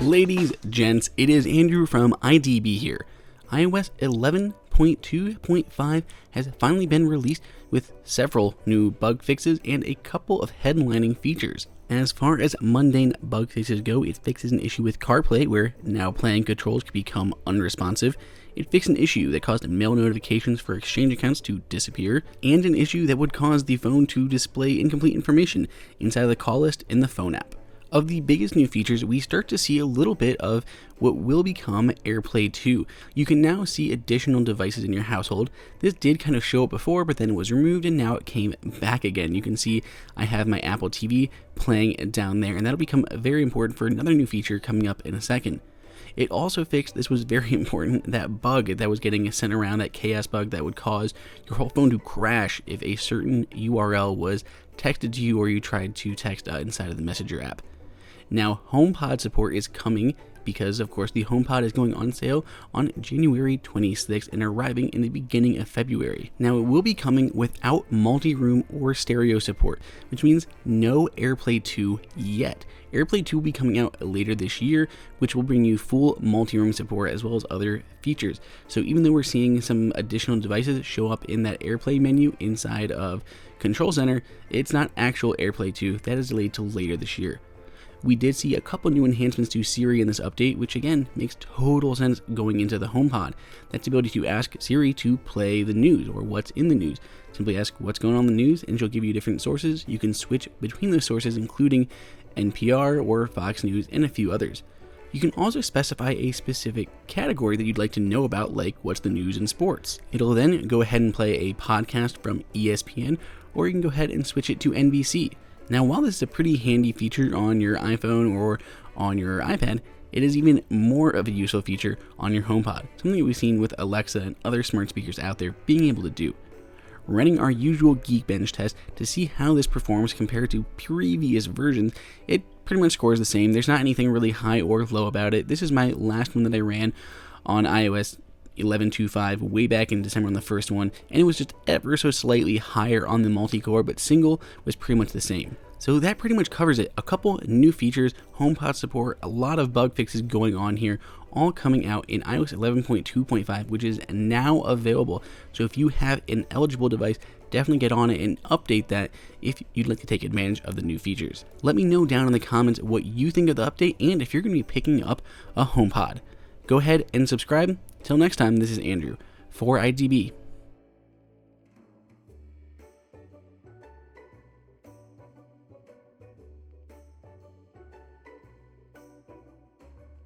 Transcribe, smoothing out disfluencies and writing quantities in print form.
Ladies, gents, it is Andrew from IDB here. iOS 11.2.5 has finally been released with several new bug fixes and a couple of headlining features. As far as mundane bug fixes go, it fixes an issue with CarPlay where now playing controls can become unresponsive. It fixed an issue that caused mail notifications for Exchange accounts to disappear, and an issue that would cause the phone to display incomplete information inside of the call list in the phone app. Of the biggest new features, we start to see a little bit of what will become AirPlay 2. You can now see additional devices in your household. This did kind of show up before, but then it was removed and now it came back again. You can see I have my Apple TV playing down there, and that'll become very important for another new feature coming up in a second. It also fixed, this was very important, that bug that was getting sent around, that chaos bug that would cause your whole phone to crash if a certain URL was texted to you or you tried to text inside of the Messenger app. Now, HomePod support is coming because, of course, the HomePod is going on sale on January 26th and arriving in the beginning of February. Now, it will be coming without multi-room or stereo support, which means no AirPlay 2 yet. AirPlay 2 will be coming out later this year, which will bring you full multi-room support as well as other features. So even though we're seeing some additional devices show up in that AirPlay menu inside of Control Center, it's not actual AirPlay 2. That is delayed till later this year. We did see a couple new enhancements to Siri in this update, which again makes total sense going into the HomePod. That's the ability to ask Siri to play the news or what's in the news. Simply ask what's going on in the news and she'll give you different sources. You can switch between those sources, including NPR or Fox News and a few others. You can also specify a specific category that you'd like to know about, like what's the news in sports. It'll then go ahead and play a podcast from ESPN, or you can go ahead and switch it to NBC. Now, while this is a pretty handy feature on your iPhone or on your iPad, it is even more of a useful feature on your HomePod, something that we've seen with Alexa and other smart speakers out there being able to do. Running our usual Geekbench test to see how this performs compared to previous versions, it pretty much scores the same. There's not anything really high or low about it. This is my last one that I ran on iOS 11.2.5 way back in December on the first one, and it was just ever so slightly higher on the multi-core, but single was pretty much the same. So that pretty much covers it. A couple new features, HomePod support, a lot of bug fixes going on here, all coming out in iOS 11.2.5, which is now available. So if you have an eligible device, definitely get on it and update that if you'd like to take advantage of the new features. Let me know down in the comments what you think of the update and if you're going to be picking up a HomePod. Go ahead and subscribe. Till next time, this is Andrew for IDB.